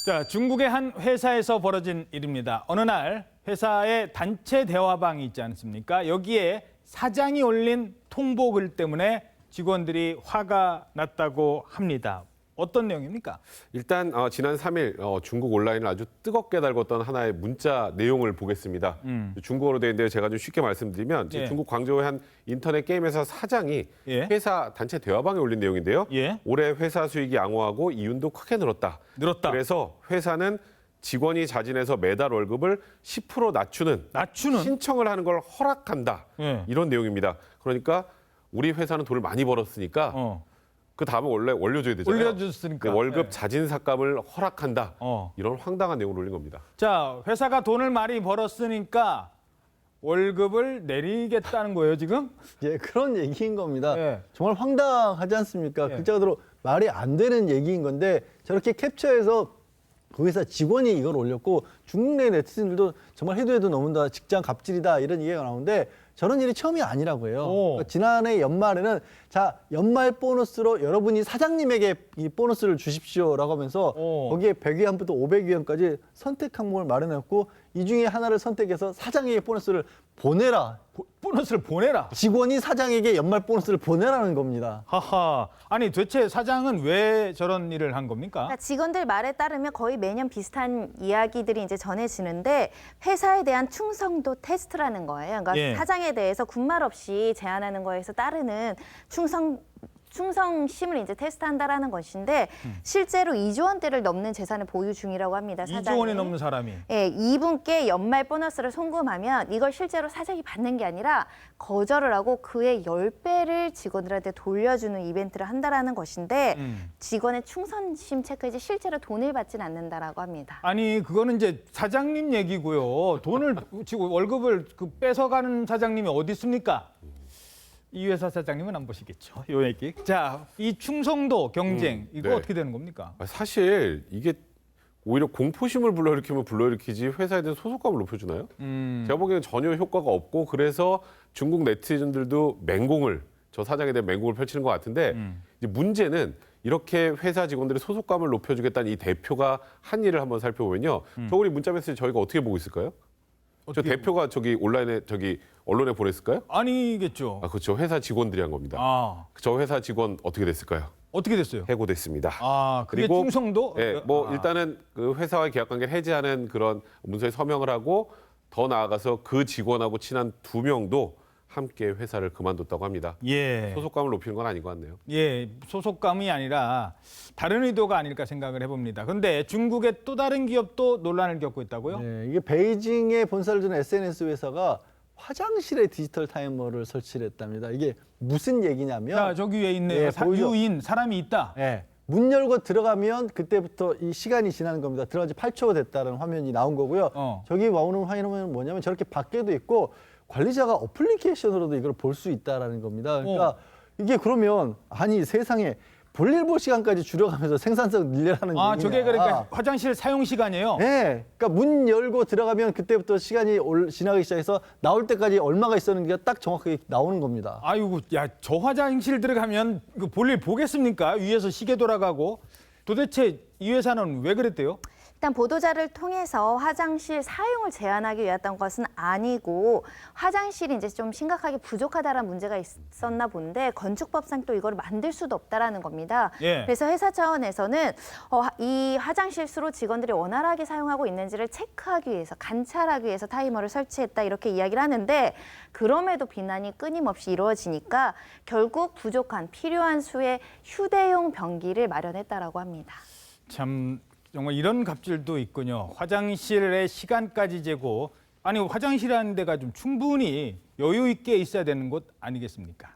자, 중국의 한 회사에서 벌어진 일입니다. 어느 날 회사의 단체 대화방이 있지 않습니까? 여기에 사장이 올린 통보글 때문에 직원들이 화가 났다고 합니다. 어떤 내용입니까? 일단 지난 3일 중국 온라인을 아주 뜨겁게 달궜던 하나의 문자 내용을 보겠습니다. 중국어로 되어 있는데 제가 좀 쉽게 말씀드리면 예. 중국 광저우의 한 인터넷 게임 회사 사장이 예. 회사 단체 대화방에 올린 내용인데요. 예. 올해 회사 수익이 양호하고 이윤도 크게 늘었다. 그래서 회사는 직원이 자진해서 매달 월급을 10% 낮추는 신청을 하는 걸 허락한다. 예. 이런 내용입니다. 그러니까 우리 회사는 돈을 많이 벌었으니까 그 다음에 원래 올려줘야 되잖아요. 올려줬으니까. 월급 네. 자진 삭감을 허락한다. 이런 황당한 내용을 올린 겁니다. 자, 회사가 돈을 많이 벌었으니까 월급을 내리겠다는 거예요, 지금? 예, 그런 얘기인 겁니다. 예. 정말 황당하지 않습니까? 예. 글자 그대로 말이 안 되는 얘기인 건데 저렇게 cap처해서 그 회사 직원이 이걸 올렸고 중국 내 네티즌들도 정말 해도 너무나 직장 갑질이다 이런 얘기가 나오는데 저런 일이 처음이 아니라고 해요. 그러니까 지난해 연말에는 자 연말 보너스로 여러분이 사장님에게 이 보너스를 주십시오라고 하면서 거기에 100위안부터 500위안까지 선택 항목을 마련했고 이 중에 하나를 선택해서 사장에게 보너스를 보내라. 보너스를 보내라. 직원이 사장에게 연말 보너스를 보내라는 겁니다. 하하. 아니 도대체 사장은 왜 저런 일을 한 겁니까? 그러니까 직원들 말에 따르면 거의 매년 비슷한 이야기들이 이제 전해지는데 회사에 대한 충성도 테스트라는 거예요. 그러니까 예. 사장에 대해서 군말 없이 제안하는 거에서 따르는 충성심을 이제 테스트한다라는 것인데 실제로 2조 원대를 넘는 재산을 보유 중이라고 합니다. 사장이. 2조 원이 넘는 사람이. 예, 이분께 연말 보너스를 송금하면 이걸 실제로 사장이 받는 게 아니라 거절을 하고 그의 10배를 직원들한테 돌려주는 이벤트를 한다라는 것인데 직원의 충성심 체크에 실제로 돈을 받지는 않는다라고 합니다. 아니 그거는 이제 사장님 얘기고요. 돈을 지금 월급을 뺏어가는 사장님이 어디 있습니까? 이 회사 사장님은 안 보시겠죠. 요 얘기. 자, 이 충성도 경쟁 이거 네. 어떻게 되는 겁니까? 사실 이게 오히려 공포심을 불러일으키면 불러일으키지 회사에 대한 소속감을 높여주나요? 제가 보기에는 전혀 효과가 없고 그래서 중국 네티즌들도 맹공을 저 사장에 대한 맹공을 펼치는 것 같은데 이제 문제는 이렇게 회사 직원들의 소속감을 높여주겠다는 이 대표가 한 일을 한번 살펴보면요. 저우리 문자 메시지 저희가 어떻게 보고 있을까요? 저 대표가 저기 온라인에 저기 언론에 보냈을까요? 아니겠죠. 아 그렇죠. 회사 직원들이 한 겁니다. 아, 저 회사 직원 어떻게 됐을까요? 어떻게 됐어요? 해고됐습니다. 아, 그게 그리고 충성도? 예, 뭐 일단은 그 회사와의 계약 관계를 해지하는 그런 문서에 서명을 하고 더 나아가서 그 직원하고 친한 2명도 함께 회사를 그만뒀다고 합니다. 예. 소속감을 높이는 건 아닌 것 같네요. 예, 소속감이 아니라 다른 의도가 아닐까 생각을 해봅니다. 그런데 중국의 또 다른 기업도 논란을 겪고 있다고요? 네, 이게 베이징에 본사를 두는 SNS 회사가 화장실에 디지털 타이머를 설치를 했답니다. 이게 무슨 얘기냐면 자, 저기 위에 있네요. 예, 보이죠? 유인, 사람이 있다. 예, 문 열고 들어가면 그때부터 이 시간이 지나는 겁니다. 들어간 지 8초가 됐다는 화면이 나온 거고요. 저기 나오는 화면은 뭐냐면 저렇게 밖에도 있고 관리자가 어플리케이션으로도 이걸 볼 수 있다라는 겁니다. 그러니까 이게 그러면 아니 세상에 볼일 볼 시간까지 줄여가면서 생산성 늘려라는 얘기냐. 아, 저게 그러니까 화장실 사용 시간이에요? 네, 그러니까 문 열고 들어가면 그때부터 시간이 지나기 시작해서 나올 때까지 얼마가 있었는지가 딱 정확하게 나오는 겁니다. 아이고, 야, 저 화장실 들어가면 그 볼일 보겠습니까? 위에서 시계 돌아가고. 도대체 이 회사는 왜 그랬대요? 일단 보도자를 통해서 화장실 사용을 제한하기 위했던 것은 아니고 화장실이 이제 좀 심각하게 부족하다라는 문제가 있었나 본데 건축법상 또 이걸 만들 수도 없다라는 겁니다. 예. 그래서 회사 차원에서는 이 화장실 수로 직원들이 원활하게 사용하고 있는지를 체크하기 위해서 관찰하기 위해서 타이머를 설치했다 이렇게 이야기를 하는데 그럼에도 비난이 끊임없이 이루어지니까 결국 부족한 필요한 수의 휴대용 변기를 마련했다라고 합니다. 참 정말 이런 갑질도 있군요. 화장실의 시간까지 재고 아니 화장실이라는 데가 좀 충분히 여유 있게 있어야 되는 곳 아니겠습니까?